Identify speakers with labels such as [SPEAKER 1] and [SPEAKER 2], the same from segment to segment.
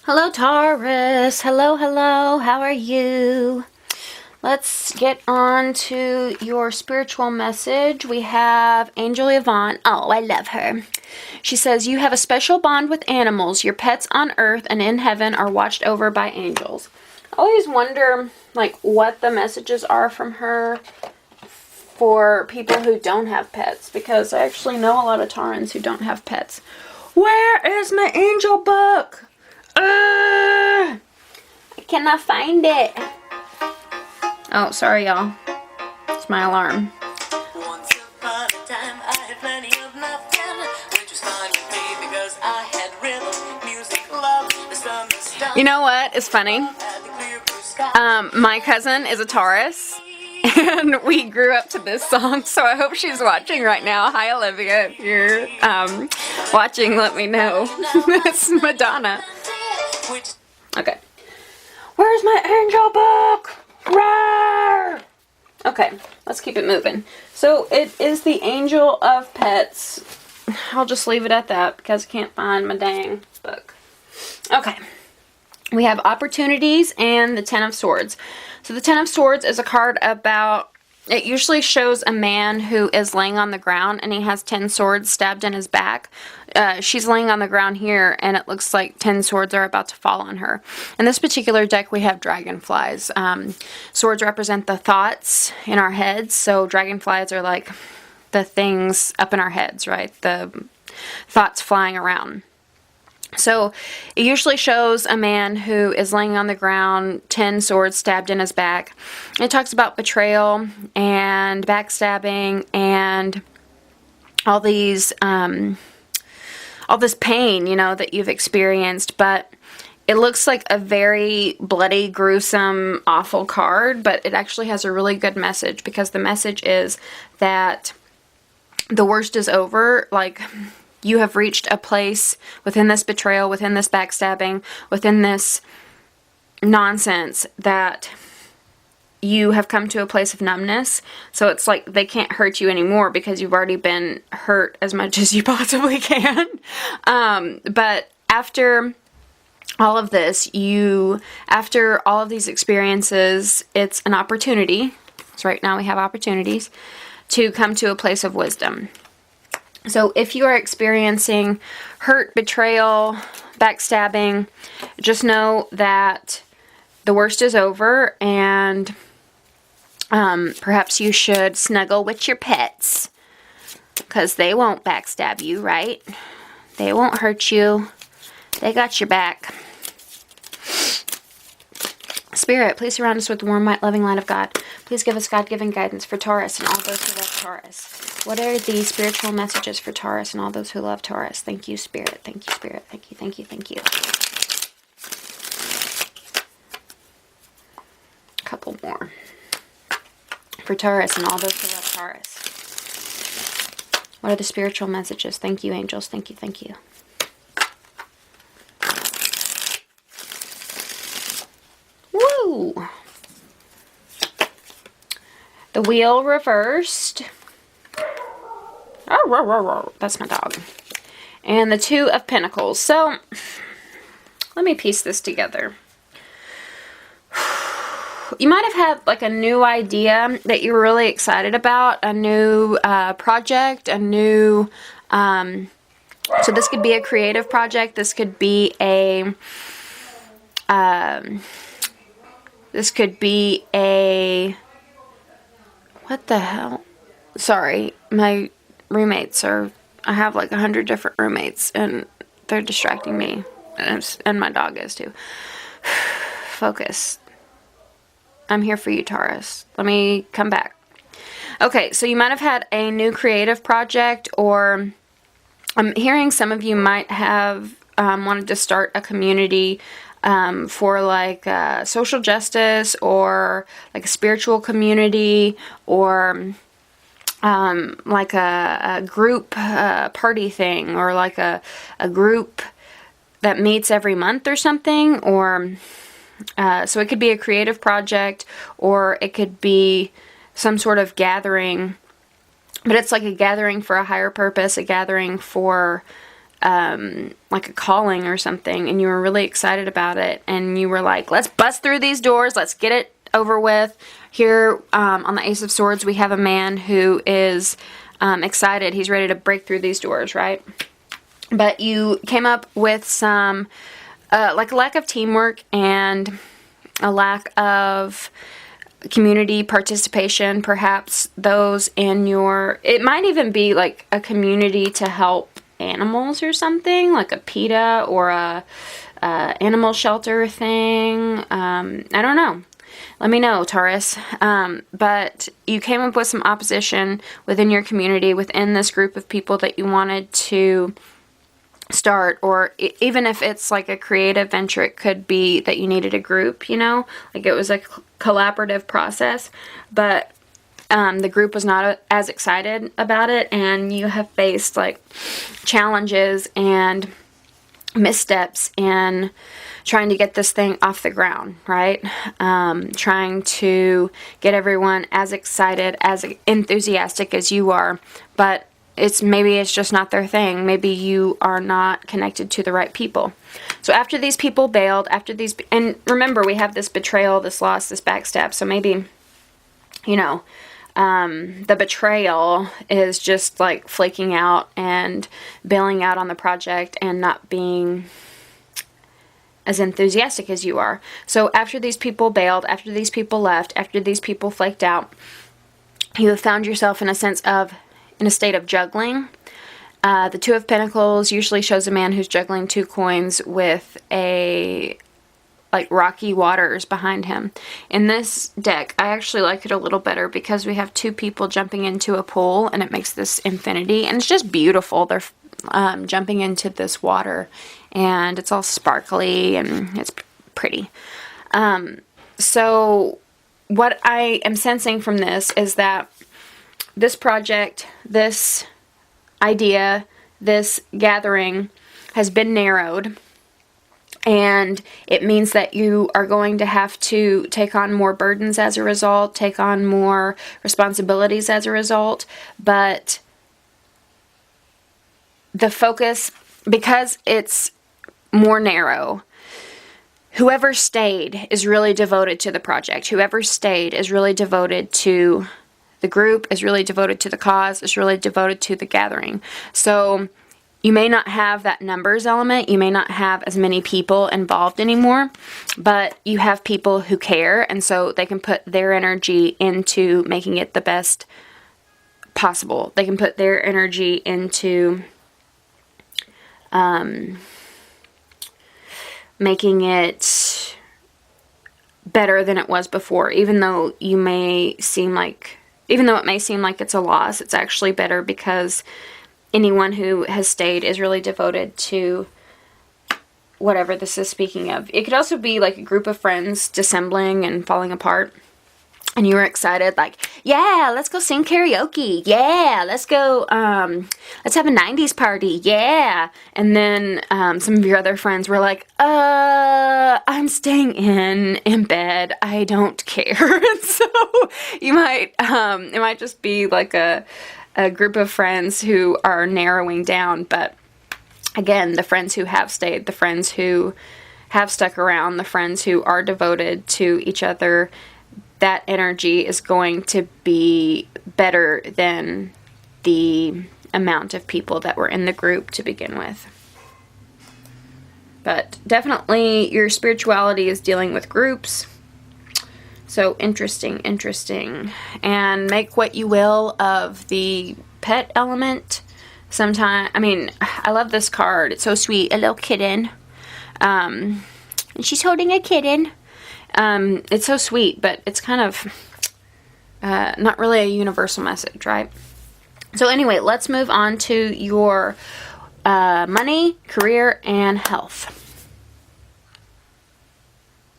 [SPEAKER 1] Hello, Taurus. Hello, hello. How are you? Let's get on to your spiritual message. We have Angel Yvonne. Oh, I love her. She says, you have a special bond with animals. Your pets on earth and in heaven are watched over by angels. I always wonder, what the messages are from her for people who don't have pets, because I actually know a lot of Taurans who don't have pets. Where is my angel book? I cannot find it. Oh, sorry, y'all. It's my alarm.
[SPEAKER 2] Once upon a time, I had plenty of nothing, which was fine with me because I had rhythm, music, love, the sun, the stars.
[SPEAKER 1] You know what is funny? My cousin is a Taurus, and we grew up to this song, so I hope she's watching right now. Hi, Olivia. If you're watching, let me know. It's Madonna. Okay. Where's my angel book? Rawr! Okay, let's keep it moving. So it is the Angel of Pets. I'll just leave it at that because I can't find my dang book. Okay. We have opportunities and the Ten of Swords. So the Ten of Swords is a card about, it usually shows a man who is laying on the ground and he has 10 swords stabbed in his back. She's laying on the ground here and it looks like 10 swords are about to fall on her. In this particular deck we have dragonflies. Swords represent the thoughts in our heads, so dragonflies are like the things up in our heads, right? The thoughts flying around. So it usually shows a man who is laying on the ground, 10 swords stabbed in his back. It talks about betrayal and backstabbing and all these, all this pain, that you've experienced. But it looks like a very bloody, gruesome, awful card, but it actually has a really good message, because the message is that the worst is over. You have reached a place within this betrayal, within this backstabbing, within this nonsense, that you have come to a place of numbness. So it's like they can't hurt you anymore because you've already been hurt as much as you possibly can. But after all of this, after all of these experiences, it's an opportunity. So right now we have opportunities to come to a place of wisdom. So if you are experiencing hurt, betrayal, backstabbing, just know that the worst is over, and perhaps you should snuggle with your pets, because they won't backstab you, right? They won't hurt you. They got your back. Spirit, please surround us with the warm, white, loving light of God. Please give us God-given guidance for Taurus and all those who love Taurus. What are the spiritual messages for Taurus and all those who love Taurus? Thank you, Spirit. Thank you, Spirit. Thank you, thank you, thank you. A couple more. For Taurus and all those who love Taurus. What are the spiritual messages? Thank you, angels. Thank you, thank you. Woo! The wheel reversed. That's my dog. And the Two of Pentacles. So, let me piece this together. You might have had a new idea that you were really excited about, a new project, a new, so this could be a creative project, this could be a, what the hell? Sorry, my roommates I have 100 different roommates and they're distracting me, and my dog is too. Focus. I'm here for you, Taurus. Let me come back. Okay, so you might have had a new creative project, or I'm hearing some of you might have wanted to start a community for social justice, or a spiritual community, or a group party thing, or a group that meets every month or something, or so it could be a creative project, or it could be some sort of gathering, but it's like a gathering for a higher purpose, a gathering for like a calling or something, and you were really excited about it, and you were like, let's bust through these doors, let's get it over with. Here on the Ace of Swords, we have a man who is excited. He's ready to break through these doors, right? But you came up with some, like a lack of teamwork and a lack of community participation, perhaps those in your, it might even be like a community to help animals or something, like a PETA or a animal shelter thing. I don't know. Let me know, Taurus. But you came up with some opposition within your community, within this group of people that you wanted to start, or even if it's like a creative venture, it could be that you needed a group, you know, like it was a collaborative process, but the group was not as excited about it, and you have faced like challenges and missteps in trying to get this thing off the ground, right? Trying to get everyone as excited, as enthusiastic as you are, but maybe it's just not their thing. Maybe you are not connected to the right people. So after these people bailed, and remember, we have this betrayal, this loss, this backstab, so maybe, you know, the betrayal is just like flaking out and bailing out on the project and not being as enthusiastic as you are. So after these people bailed, after these people left, after these people flaked out, you have found yourself in a state of juggling. The Two of Pentacles usually shows a man who's juggling two coins with a like rocky waters behind him. In this deck, I actually like it a little better because we have two people jumping into a pool, and it makes this infinity, and it's just beautiful. They're jumping into this water, and it's all sparkly and it's pretty. So what I am sensing from this is that this project, this idea, this gathering has been narrowed, and it means that you are going to have to take on more burdens as a result, take on more responsibilities as a result, but the focus, because it's more narrow, whoever stayed is really devoted to the project. Whoever stayed is really devoted to the group, is really devoted to the cause, is really devoted to the gathering. So you may not have that numbers element, you may not have as many people involved anymore, but you have people who care, and so they can put their energy into making it the best possible. They can put their energy into making it better than it was before, even though it may seem like it's a loss, it's actually better because anyone who has stayed is really devoted to whatever this is speaking of. It could also be like a group of friends dissembling and falling apart, and you were excited, like, yeah, let's go sing karaoke, yeah, let's go, let's have a 90s party, yeah, and then some of your other friends were like, I'm staying in bed, I don't care. So you might, it might just be like a group of friends who are narrowing down, but again, the friends who have stayed, the friends who have stuck around, the friends who are devoted to each other, that energy is going to be better than the amount of people that were in the group to begin with. But definitely your spirituality is dealing with groups. So interesting. And make what you will of the pet element. I love this card. It's so sweet. A little kitten. And she's holding a kitten. It's so sweet, but it's kind of not really a universal message, right? So anyway, let's move on to your money, career, and health.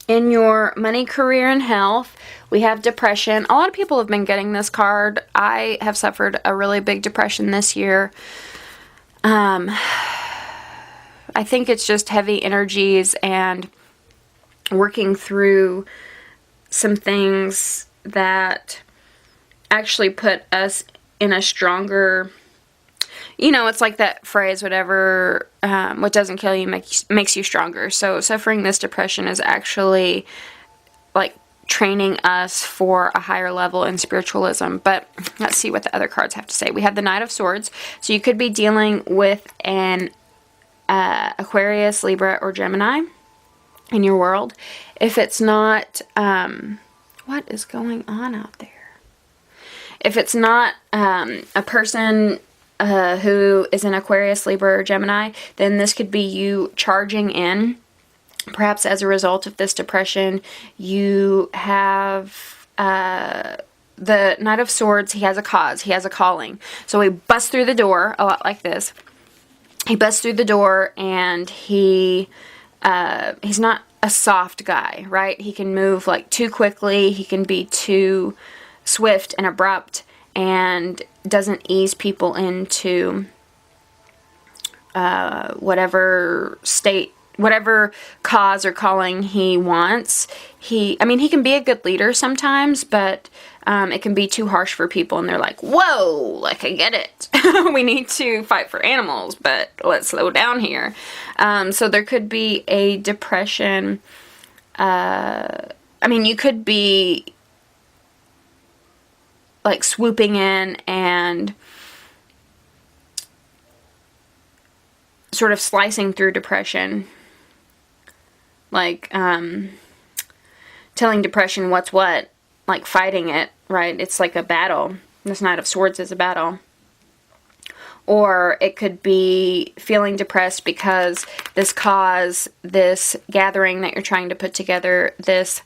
[SPEAKER 1] In your money, career, and health, we have depression. A lot of people have been getting this card. I have suffered a really big depression this year. I think it's just heavy energies and working through some things that actually put us in a stronger, you know, it's like that phrase, whatever, what doesn't kill you makes you stronger. So suffering this depression is actually like training us for a higher level in spiritualism. But let's see what the other cards have to say. We have the Knight of Swords. So you could be dealing with an Aquarius, Libra, or Gemini in your world. If it's not, what is going on out there? If it's not a person who is an Aquarius, Libra, or Gemini, then this could be you charging in. Perhaps as a result of this depression, you have the Knight of Swords. He has a cause. He has a calling. So he busts through the door, a lot like this. He busts through the door, and he's not a soft guy, right? He can move like too quickly. He can be too swift and abrupt, and doesn't ease people into whatever state, whatever cause or calling he wants. He can be a good leader sometimes, but it can be too harsh for people, and they're like, whoa, like, I get it. We need to fight for animals, but let's slow down here. So there could be a depression. You could be like swooping in and sort of slicing through depression. Like, telling depression what's what, like fighting it, right? It's like a battle. This Knight of Swords is a battle. Or it could be feeling depressed because this cause, this gathering that you're trying to put together, this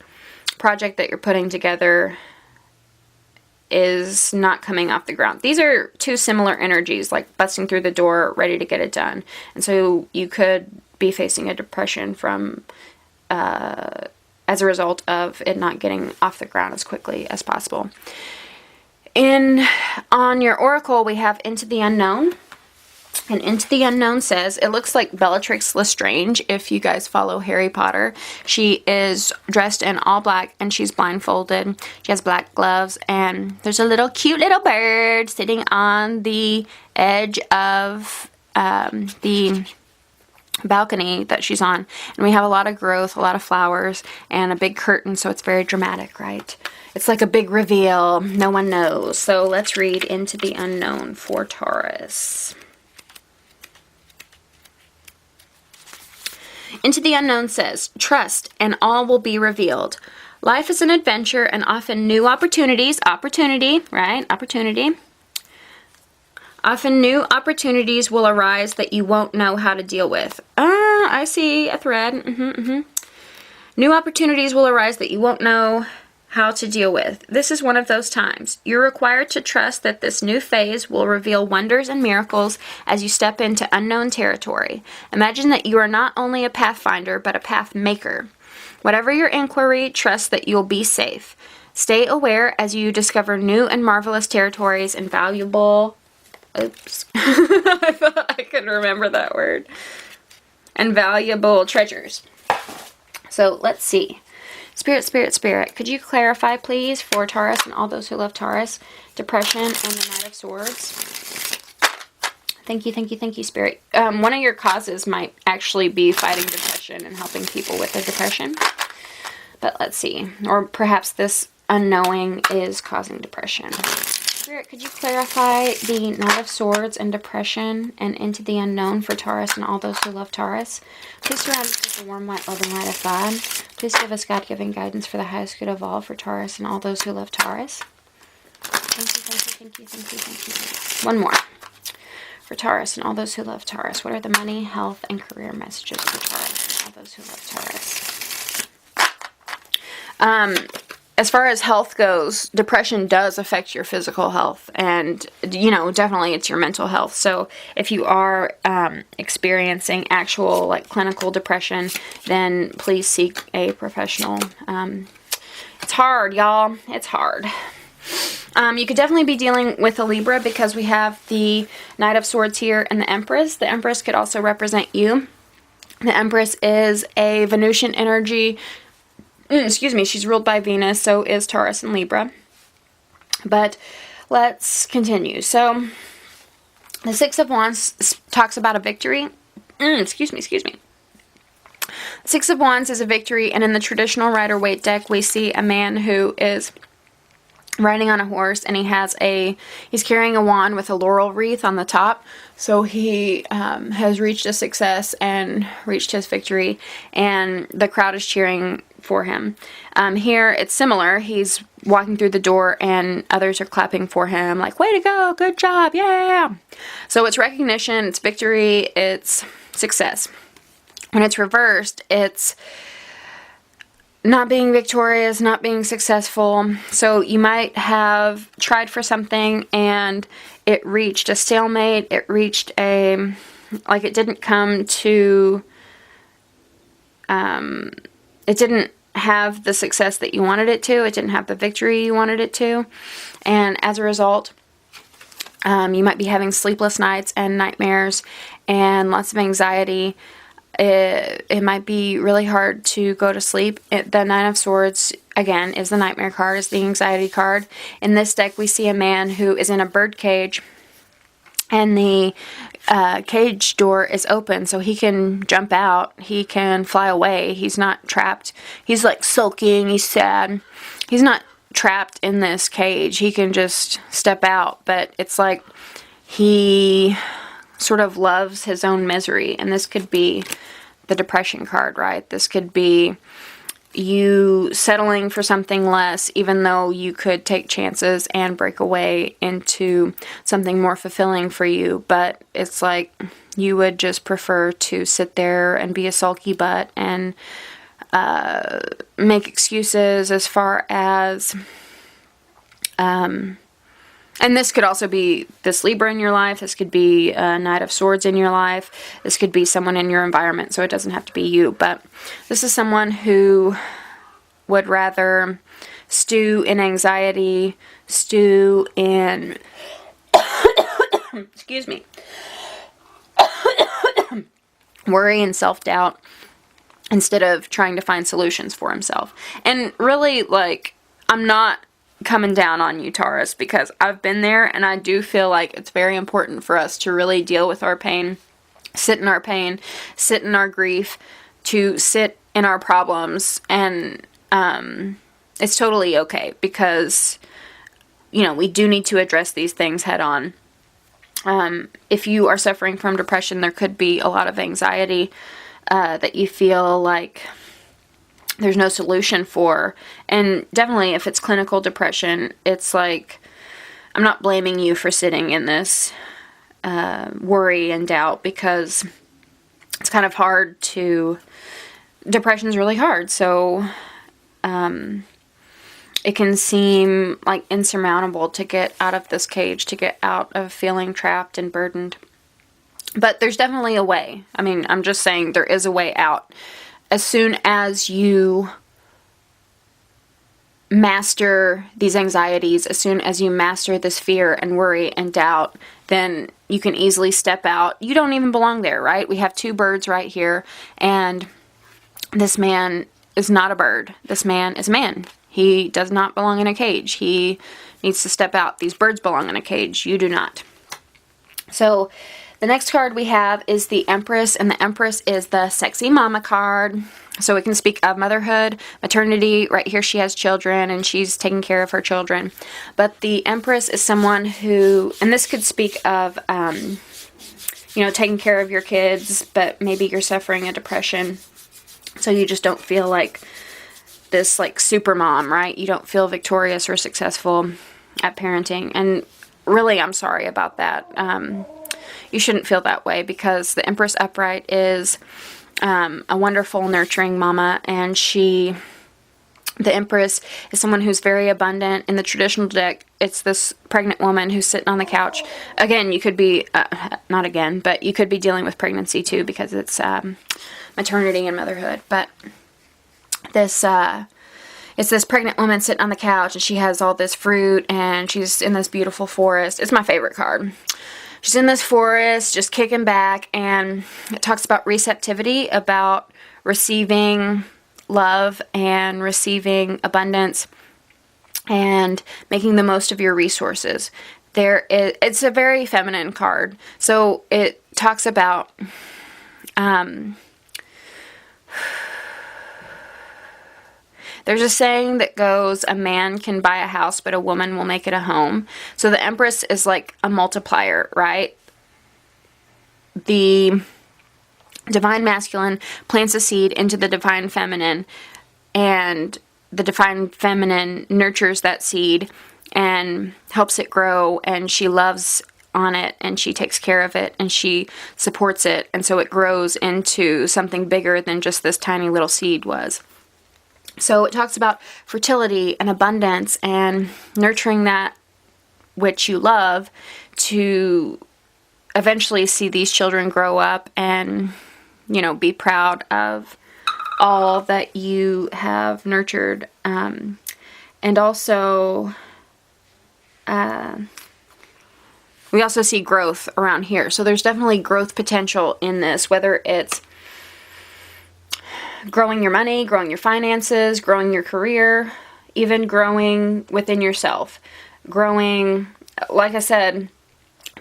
[SPEAKER 1] project that you're putting together is not coming off the ground. These are two similar energies, like busting through the door, ready to get it done. And so you could be facing a depression from as a result of it not getting off the ground as quickly as possible. On your oracle, we have Into the Unknown. And Into the Unknown says, it looks like Bellatrix Lestrange, if you guys follow Harry Potter. She is dressed in all black, and she's blindfolded. She has black gloves, and there's a cute little bird sitting on the edge of the balcony that she's on. And we have a lot of growth, a lot of flowers, and a big curtain, so it's very dramatic, right? It's like a big reveal. No one knows. So let's read Into the Unknown for Taurus. Into the Unknown says, trust and all will be revealed. Life is an adventure and often new opportunities, right? Opportunity. Often new opportunities will arise that you won't know how to deal with. I see a thread. New opportunities will arise that you won't know how to deal with. This is one of those times. You're required to trust that this new phase will reveal wonders and miracles as you step into unknown territory. Imagine that you are not only a pathfinder, but a path maker. Whatever your inquiry, trust that you'll be safe. Stay aware as you discover new and marvelous territories and valuable... Oops. I thought I could remember that word. And valuable treasures. So let's see. Spirit, Spirit, Spirit, could you clarify, please, for Taurus and all those who love Taurus, depression and the Knight of Swords? Thank you, Spirit. One of your causes might actually be fighting depression and helping people with their depression. But let's see. Or perhaps this unknowing is causing depression. Spirit, could you clarify the Knight of Swords and depression and Into the Unknown for Taurus and all those who love Taurus? Please surround us with the warm, white, loving light of God. Please give us God-given guidance for the highest good of all for Taurus and all those who love Taurus. Thank you. One more. For Taurus and all those who love Taurus. What are the money, health, and career messages for Taurus and all those who love Taurus? As far as health goes, depression does affect your physical health, and, definitely it's your mental health. So if you are experiencing actual, clinical depression, then please seek a professional. It's hard, y'all. It's hard. You could definitely be dealing with a Libra because we have the Knight of Swords here and the Empress. The Empress could also represent you. The Empress is a Venusian energy. She's ruled by Venus, so is Taurus and Libra. But let's continue. So, The Six of Wands talks about a victory. Excuse me. Six of Wands is a victory, and in the traditional Rider-Waite deck, we see a man who is riding on a horse, and he's carrying a wand with a laurel wreath on the top. So he has reached a success and reached his victory, and the crowd is cheering for him. Here it's similar. He's walking through the door and others are clapping for him, like, way to go, good job, yeah. So it's recognition, it's victory, it's success. When it's reversed, it's not being victorious, not being successful. So you might have tried for something and it reached a stalemate, it reached it didn't come to, it didn't have the success that you wanted it to, it didn't have the victory you wanted it to, and as a result, you might be having sleepless nights and nightmares and lots of anxiety. It might be really hard to go to sleep. The Nine of Swords, again, is the nightmare card, is the anxiety card. In this deck, we see a man who is in a bird cage, and the cage door is open, so he can jump out, he can fly away, he's not trapped. He's like sulking, he's sad. He's not trapped in this cage, he can just step out, but it's like he sort of loves his own misery, and this could be the depression card, right? This could be you settling for something less, even though you could take chances and break away into something more fulfilling for you, but it's like you would just prefer to sit there and be a sulky butt and make excuses as far as and this could also be this Libra in your life. This could be a Knight of Swords in your life. This could be someone in your environment, so it doesn't have to be you. But this is someone who would rather stew in anxiety, stew in excuse me, worry and self-doubt instead of trying to find solutions for himself. And really, like, I'm not coming down on you, Taurus, because I've been there, and I do feel like it's very important for us to really deal with our pain, sit in our pain, sit in our grief, to sit in our problems, and it's totally okay, because, you know, we do need to address these things head on. If you are suffering from depression, there could be a lot of anxiety that you feel like there's no solution for, and definitely if it's clinical depression, it's like, I'm not blaming you for sitting in this worry and doubt, because it's kind of hard depression's really hard, so it can seem like insurmountable to get out of this cage, to get out of feeling trapped and burdened, but there's definitely a way. I mean, I'm just saying there is a way out. As soon as you master these anxieties, as soon as you master this fear and worry and doubt, then you can easily step out. You don't even belong there, right? We have two birds right here, and this man is not a bird. This man is a man. He does not belong in a cage. He needs to step out. These birds belong in a cage. You do not. So the next card we have is the Empress, and the Empress is the sexy mama card. So it can speak of motherhood, maternity. Right here she has children, and she's taking care of her children. But the Empress is someone who, and this could speak of, you know, taking care of your kids, but maybe you're suffering a depression, so you just don't feel like this, like, super mom, right? You don't feel victorious or successful at parenting, and really, I'm sorry about that. You shouldn't feel that way, because the Empress upright is a wonderful, nurturing mama, and the Empress is someone who's very abundant. In the traditional deck, it's this pregnant woman who's sitting on the couch. Again, you could be, not again, but you could be dealing with pregnancy too, because it's maternity and motherhood. But this, it's this pregnant woman sitting on the couch, and she has all this fruit, and she's in this beautiful forest. It's my favorite card. She's in this forest, just kicking back, and it talks about receptivity, about receiving love and receiving abundance and making the most of your resources. it's a very feminine card. So it talks about there's a saying that goes, a man can buy a house, but a woman will make it a home. So the Empress is like a multiplier, right? The divine masculine plants a seed into the divine feminine, and the divine feminine nurtures that seed and helps it grow, and she loves on it, and she takes care of it, and she supports it, and so it grows into something bigger than just this tiny little seed was. So it talks about fertility and abundance and nurturing that which you love to eventually see these children grow up and, you know, be proud of all that you have nurtured. And also, we also see growth around here. So there's definitely growth potential in this, whether it's growing your money, growing your finances, growing your career, even growing within yourself. Growing, like I said,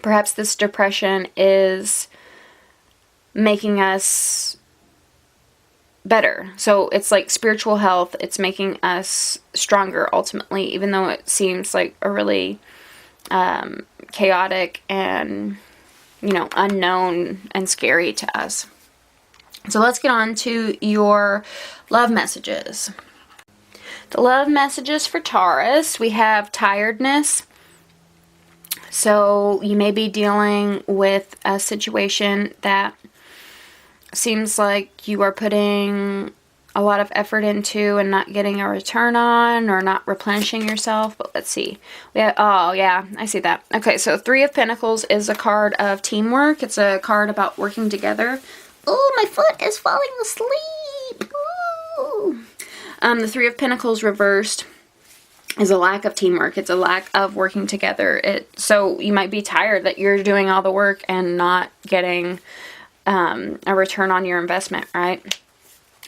[SPEAKER 1] perhaps this depression is making us better. So it's like spiritual health. It's making us stronger ultimately, even though it seems like a really chaotic and, you know, unknown and scary to us. So let's get on to your love messages. The love messages for Taurus, we have tiredness. So you may be dealing with a situation that seems like you are putting a lot of effort into and not getting a return on, or not replenishing yourself. But let's see. Oh yeah, I see that. Okay, so Three of Pentacles is a card of teamwork. It's a card about working together. Oh, my foot is falling asleep. Ooh. The Three of Pentacles reversed is a lack of teamwork. It's a lack of working together. So you might be tired that you're doing all the work and not getting a return on your investment, right?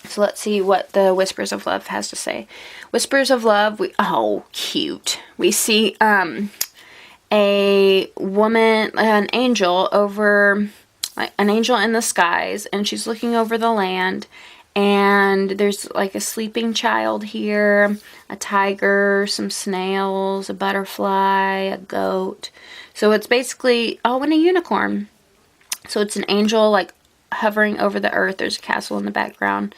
[SPEAKER 1] So let's see what the Whispers of Love has to say. Whispers of Love, oh, cute. We see a woman, an angel over, like an angel in the skies, and she's looking over the land, and there's like a sleeping child here, a tiger, some snails, a butterfly, a goat. So it's basically, oh, and a unicorn. So it's an angel like hovering over the earth. There's a castle in the background.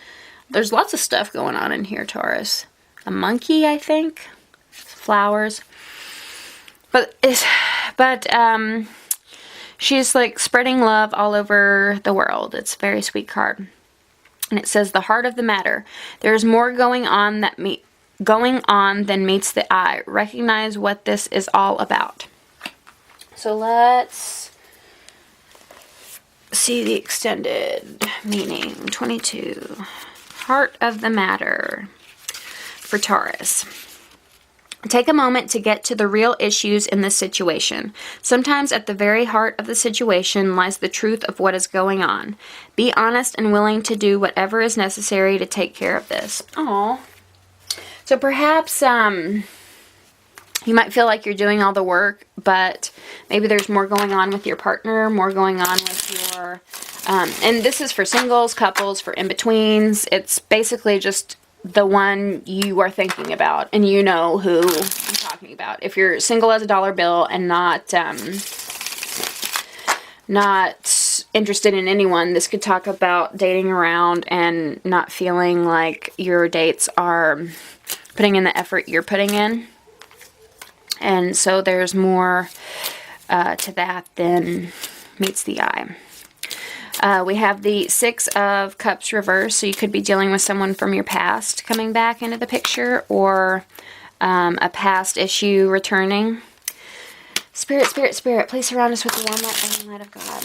[SPEAKER 1] There's lots of stuff going on in here, Taurus. A monkey, I think. Flowers. But she's like spreading love all over the world. It's a very sweet card. And it says, the heart of the matter. There's more going on than meets the eye. Recognize what this is all about. So let's see the extended meaning. 22. Heart of the matter for Taurus. Take a moment to get to the real issues in this situation. Sometimes at the very heart of the situation lies the truth of what is going on. Be honest and willing to do whatever is necessary to take care of this. Aww. So perhaps you might feel like you're doing all the work, but maybe there's more going on with your partner, more going on with your... and this is for singles, couples, for in-betweens. It's basically just the one you are thinking about, and you know who I'm talking about. If you're single as a dollar bill and not interested in anyone, this could talk about dating around and not feeling like your dates are putting in the effort you're putting in. And so there's more to that than meets the eye. We have the Six of Cups reversed, so you could be dealing with someone from your past coming back into the picture, or a past issue returning. Spirit, Spirit, Spirit, please surround us with the warm light and light of God.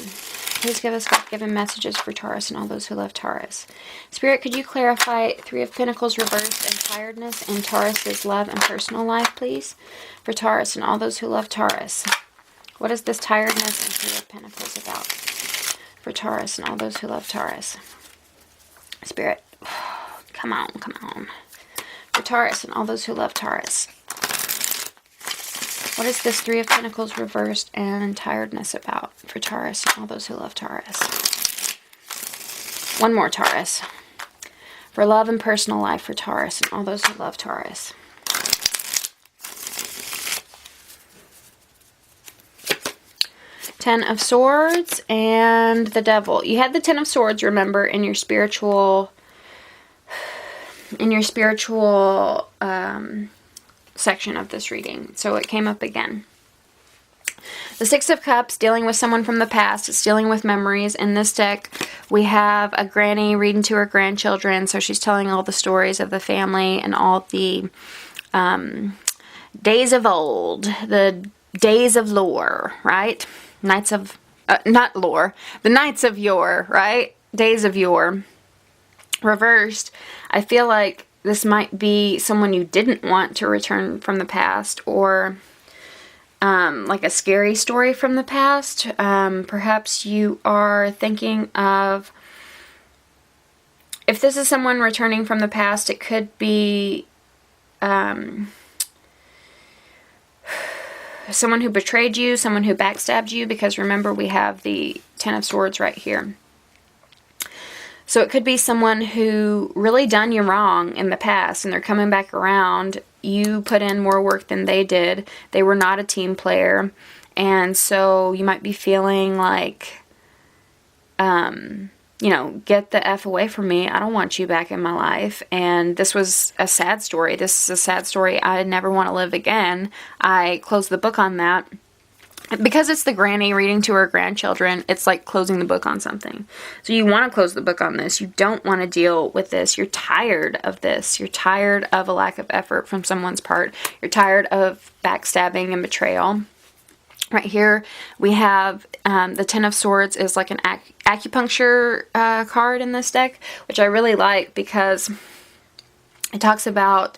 [SPEAKER 1] Please give us God-given messages for Taurus and all those who love Taurus. Spirit, could you clarify Three of Pentacles reversed and tiredness in Taurus's love and personal life, please? For Taurus and all those who love Taurus. What is this tiredness and Three of Pentacles about? For Taurus and all those who love Taurus. Spirit, come on, come on. For Taurus and all those who love Taurus. What is this Three of Pentacles reversed and tiredness about for Taurus and all those who love Taurus? One more, Taurus. For love and personal life for Taurus and all those who love Taurus. Ten of Swords and the Devil. You had the Ten of Swords, remember, in your spiritual section of this reading. So it came up again. The Six of Cups, dealing with someone from the past. It's dealing with memories. In this deck, we have a granny reading to her grandchildren. So she's telling all the stories of the family and all the days of old. The days of lore, right? Knights of... not lore. The Knights of yore, right? Days of yore. Reversed, I feel like this might be someone you didn't want to return from the past, or like a scary story from the past. Perhaps you are thinking of, if this is someone returning from the past, it could be someone who betrayed you, someone who backstabbed you, because remember we have the Ten of Swords right here. So it could be someone who really done you wrong in the past and they're coming back around. You put in more work than they did. They were not a team player. And so you might be feeling like, you know, get the F away from me. I don't want you back in my life. And this was a sad story. This is a sad story I never want to live again. I closed the book on that. Because it's the granny reading to her grandchildren, it's like closing the book on something. So you want to close the book on this. You don't want to deal with this. You're tired of this. You're tired of a lack of effort from someone's part. You're tired of backstabbing and betrayal. Right here, we have the Ten of Swords is like an acupuncture card in this deck, which I really like because it talks about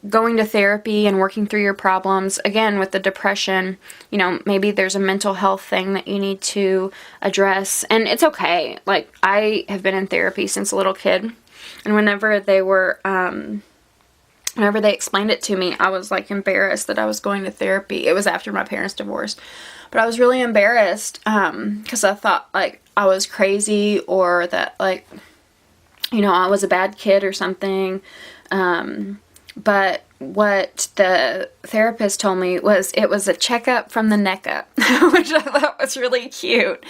[SPEAKER 1] going to therapy and working through your problems. Again, with the depression, you know, maybe there's a mental health thing that you need to address. And it's okay. Like, I have been in therapy since a little kid. And whenever they were, whenever they explained it to me, I was like embarrassed that I was going to therapy. It was after my parents' divorce. But I was really embarrassed because I thought like I was crazy, or that like, you know, I was a bad kid or something. But what the therapist told me was it was a checkup from the neck up, which I thought was really cute.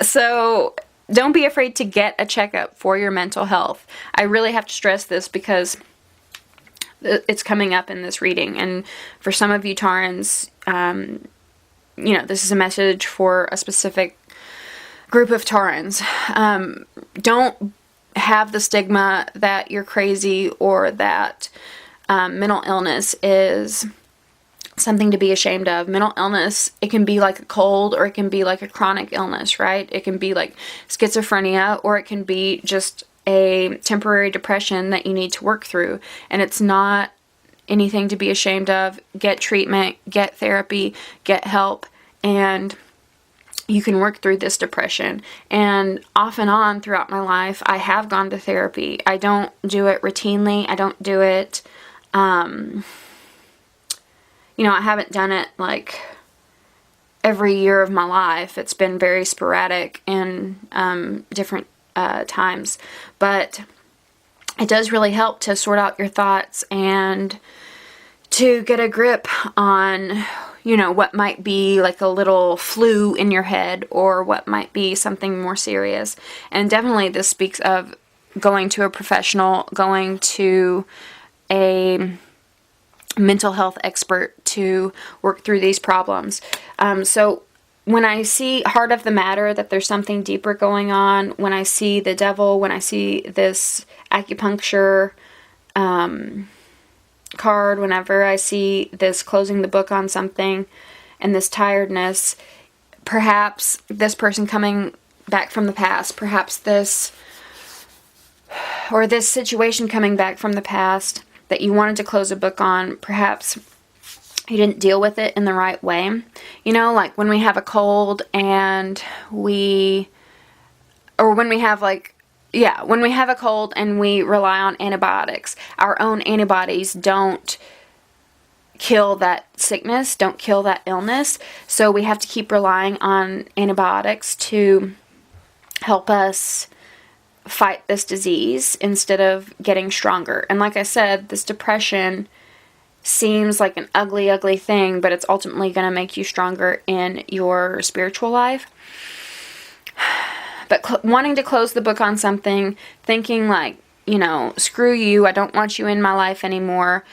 [SPEAKER 1] So don't be afraid to get a checkup for your mental health. I really have to stress this because it's coming up in this reading. And for some of you Taurans, you know, this is a message for a specific group of Taurans. Don't have the stigma that you're crazy or that mental illness is something to be ashamed of. Mental illness, it can be like a cold, or it can be like a chronic illness, right? It can be like schizophrenia, or it can be just a temporary depression that you need to work through. And it's not anything to be ashamed of. Get treatment, get therapy, get help, and you can work through this depression. And off and on throughout my life, I have gone to therapy. I don't do it routinely. I don't do it you know, I haven't done it like every year of my life. It's been very sporadic in different times, but it does really help to sort out your thoughts and to get a grip on, you know, what might be like a little flu in your head, or what might be something more serious. And definitely this speaks of going to a professional, going to a mental health expert to work through these problems. So when I see heart of the matter, that there's something deeper going on, when I see the devil, when I see this acupuncture card, whenever I see this closing the book on something and this tiredness, perhaps this person coming back from the past, perhaps this, or this situation coming back from the past that you wanted to close a book on, perhaps you didn't deal with it in the right way. You know, like when we have a cold and when we have a cold and we rely on antibiotics, our own antibodies don't kill that sickness, don't kill that illness. So we have to keep relying on antibiotics to help us fight this disease instead of getting stronger. And like I said, this depression seems like an ugly, ugly thing, but it's ultimately going to make you stronger in your spiritual life. But wanting to close the book on something, thinking like, screw you, I don't want you in my life anymore.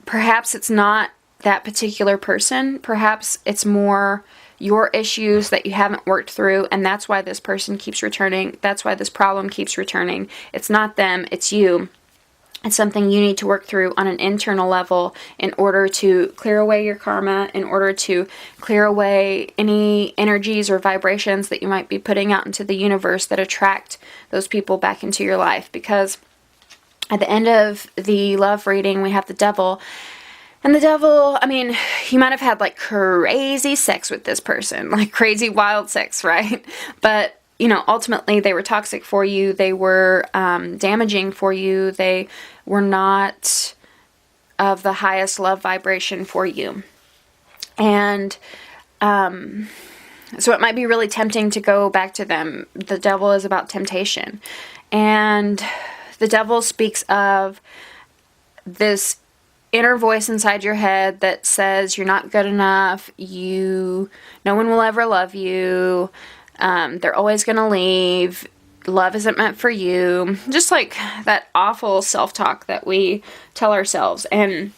[SPEAKER 1] Perhaps it's not that particular person. Perhaps it's more your issues that you haven't worked through, and that's why this person keeps returning. That's why this problem keeps returning. It's not them, it's you. It's something you need to work through on an internal level in order to clear away your karma, in order to clear away any energies or vibrations that you might be putting out into the universe that attract those people back into your life. Because at the end of the love reading, we have the devil. And the devil, you might have had like crazy sex with this person, like crazy wild sex, right? But ultimately they were toxic for you. They were damaging for you. They were not of the highest love vibration for you. And so it might be really tempting to go back to them. The devil is about temptation. And the devil speaks of this inner voice inside your head that says you're not good enough. No one will ever love you. They're always going to leave. Love isn't meant for you. Just like that awful self-talk that we tell ourselves. And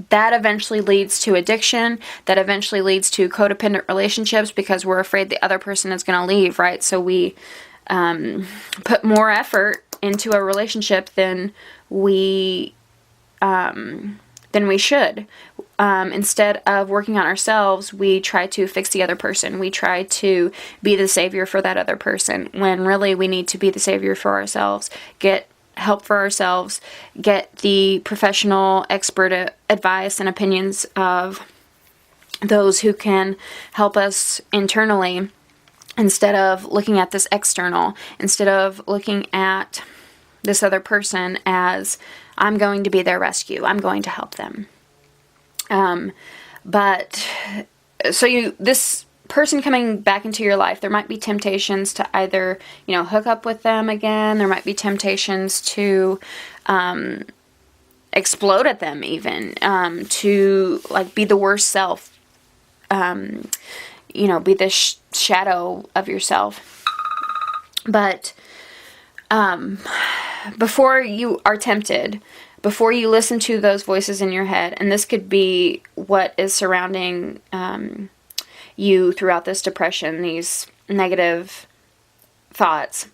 [SPEAKER 1] that eventually leads to addiction. That eventually leads to codependent relationships because we're afraid the other person is going to leave, right? So we put more effort into a relationship than we should. Instead of working on ourselves, we try to fix the other person. We try to be the savior for that other person, when really we need to be the savior for ourselves, get help for ourselves, get the professional expert advice and opinions of those who can help us internally, instead of looking at this external, instead of looking at this other person as, I'm going to be their rescue, I'm going to help them. This person coming back into your life, there might be temptations to either, hook up with them again. There might be temptations to, explode at them even, to be the worst self, be the shadow of yourself. But, before you are tempted, before you listen to those voices in your head, and this could be what is surrounding you throughout this depression, these negative thoughts,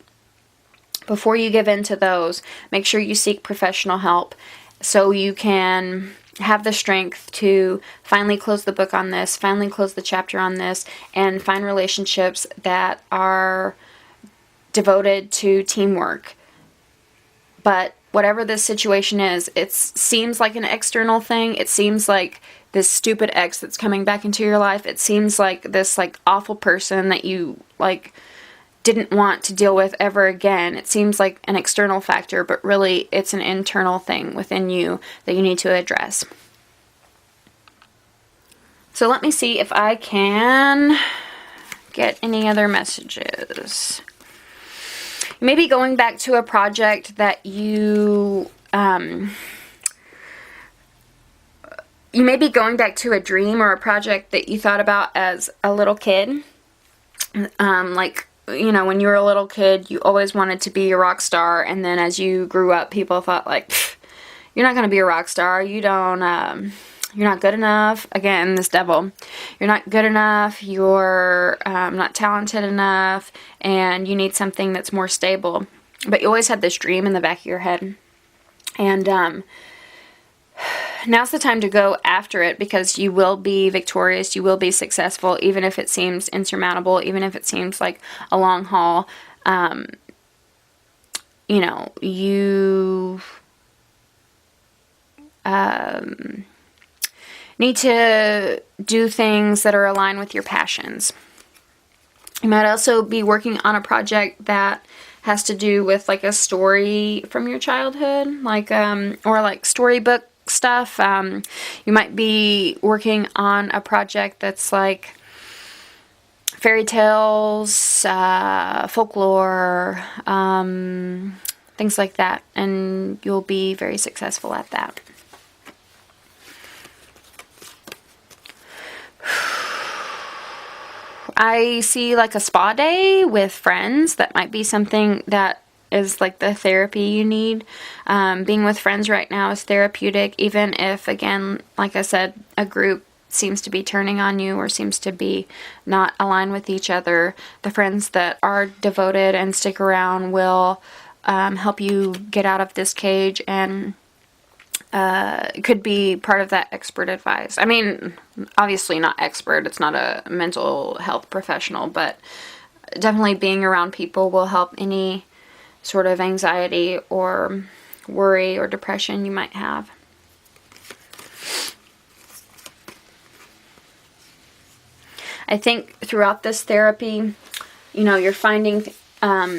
[SPEAKER 1] before you give in to those, make sure you seek professional help so you can have the strength to finally close the book on this, finally close the chapter on this, and find relationships that are devoted to teamwork. But whatever this situation is, it seems like an external thing. It seems like this stupid ex that's coming back into your life. It seems like this awful person that you didn't want to deal with ever again. It seems like an external factor, but really it's an internal thing within you that you need to address. So let me see if I can get any other messages. Maybe going back to a project that you may be going back to a dream or a project that you thought about as a little kid. When you were a little kid, you always wanted to be a rock star, and then as you grew up, people thought you're not going to be a rock star. You're not good enough. Again, this devil. You're not good enough. You're not talented enough. And you need something that's more stable. But you always had this dream in the back of your head. And now's the time to go after it, because you will be victorious. You will be successful, even if it seems insurmountable, even if it seems like a long haul. You need to do things that are aligned with your passions. You might also be working on a project that has to do with a story from your childhood, or storybooks stuff. You might be working on a project that's like fairy tales, folklore, things like that, and you'll be very successful at that. I see like a spa day with friends. That might be something that is like the therapy you need. Being with friends right now is therapeutic, even if, again, like I said, a group seems to be turning on you or seems to be not aligned with each other. The friends that are devoted and stick around will help you get out of this cage, and it could be part of that expert advice. I mean, obviously not expert, it's not a mental health professional, but definitely being around people will help any sort of anxiety or worry or depression you might have. I think throughout this therapy, you're finding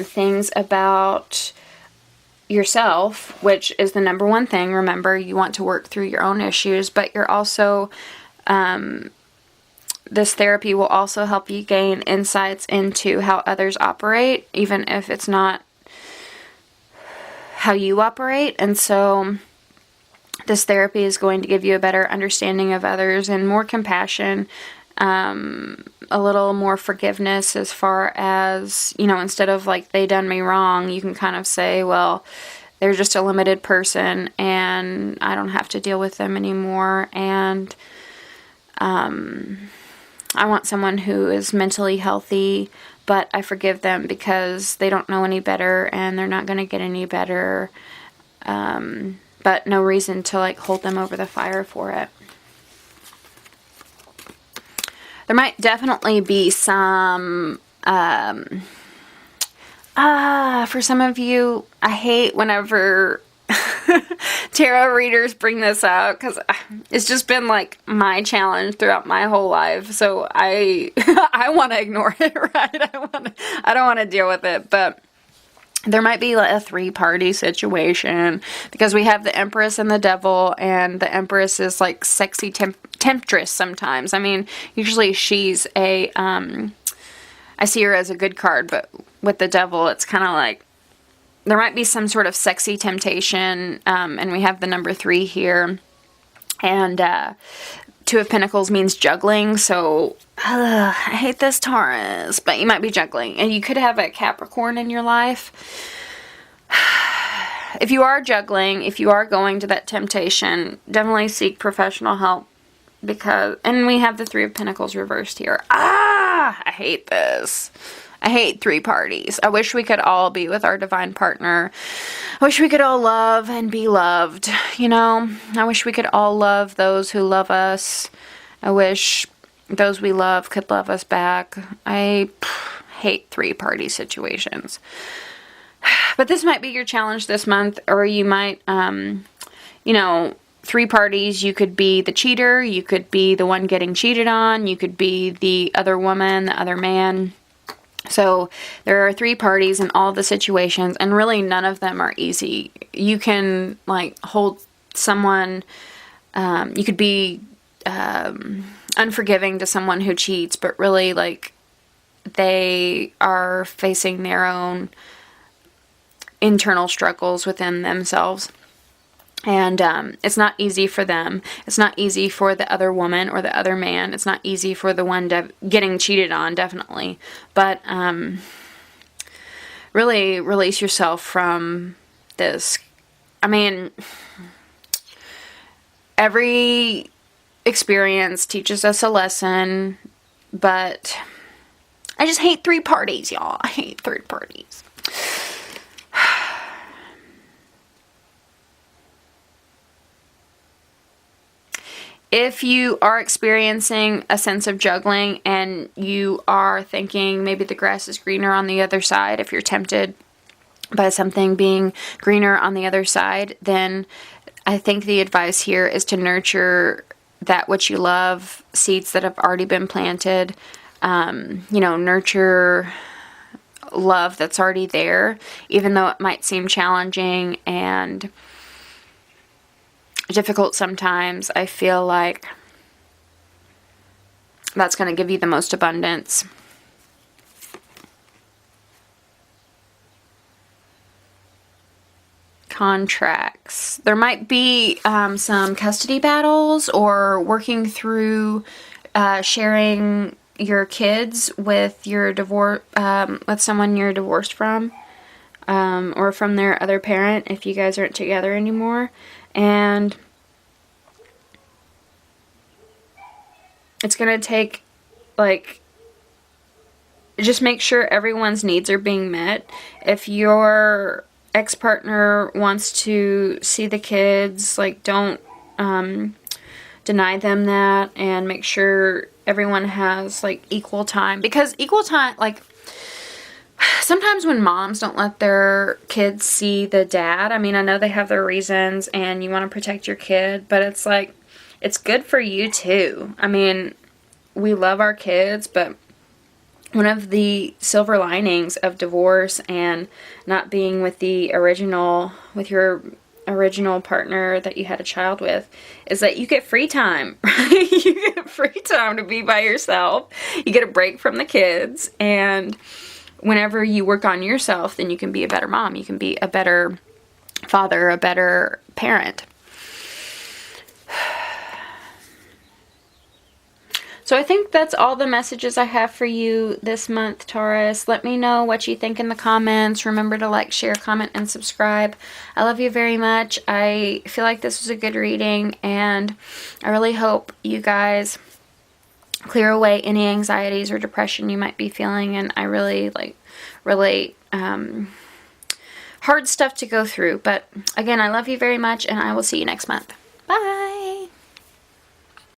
[SPEAKER 1] things about yourself, which is the number one thing. Remember, you want to work through your own issues, but you're also, this therapy will also help you gain insights into how others operate, even if it's not how you operate. And so this therapy is going to give you a better understanding of others and more compassion, a little more forgiveness, as far as, instead of like, they done me wrong, you can kind of say, well, they're just a limited person and I don't have to deal with them anymore. And I want someone who is mentally healthy, but I forgive them because they don't know any better and they're not going to get any better. But no reason to like hold them over the fire for it. There might definitely be some, for some of you, I hate whenever tarot readers bring this up, because it's just been like my challenge throughout my whole life. So I want to ignore it, right? I don't want to deal with it, but there might be like a three-party situation, because we have the Empress and the Devil, and the Empress is like sexy temptress sometimes. I mean, usually she's I see her as a good card, but with the Devil, it's kind of like, there might be some sort of sexy temptation, and we have the number 3 here, and 2 of Pentacles means juggling, so I hate this, Taurus, but you might be juggling, and you could have a Capricorn in your life. If you are juggling, if you are going to that temptation, definitely seek professional help, because, and we have the 3 of Pentacles reversed here. I hate this. I hate 3 parties. I wish we could all be with our divine partner. I wish we could all love and be loved, I wish we could all love those who love us. I wish those we love could love us back. I hate 3-party situations. But this might be your challenge this month, or you might, 3 parties, you could be the cheater, you could be the one getting cheated on, you could be the other woman, the other man. So there are 3 parties in all the situations, and really none of them are easy. You can like hold someone, you could be unforgiving to someone who cheats, but really like they are facing their own internal struggles within themselves. And it's not easy for them. It's not easy for the other woman or the other man. It's not easy for the one getting cheated on, definitely. But really release yourself from this. I mean, every experience teaches us a lesson, but I just hate 3 parties, y'all. I hate 3 parties. If you are experiencing a sense of juggling and you are thinking maybe the grass is greener on the other side, if you're tempted by something being greener on the other side, then I think the advice here is to nurture that which you love, seeds that have already been planted, nurture love that's already there, even though it might seem challenging, and difficult sometimes, I feel like that's going to give you the most abundance. Contracts. There might be some custody battles or working through sharing your kids with your divorce, with someone you're divorced from, or from their other parent if you guys aren't together anymore. And it's gonna take, like, just make sure everyone's needs are being met. If your ex-partner wants to see the kids, like, don't deny them that, and make sure everyone has, like, equal time. Because equal time, like, sometimes when moms don't let their kids see the dad, I mean, I know they have their reasons and you want to protect your kid, but it's like, it's good for you too. I mean, we love our kids, but one of the silver linings of divorce and not being with your original partner that you had a child with is that you get free time, right? You get free time to be by yourself. You get a break from the kids, and whenever you work on yourself, then you can be a better mom. You can be a better father, a better parent. So I think that's all the messages I have for you this month, Taurus. Let me know what you think in the comments. Remember to like, share, comment, and subscribe. I love you very much. I feel like this was a good reading, and I really hope you guys clear away any anxieties or depression you might be feeling. And I really relate. Hard stuff to go through. But again, I love you very much, and I will see you next month. Bye!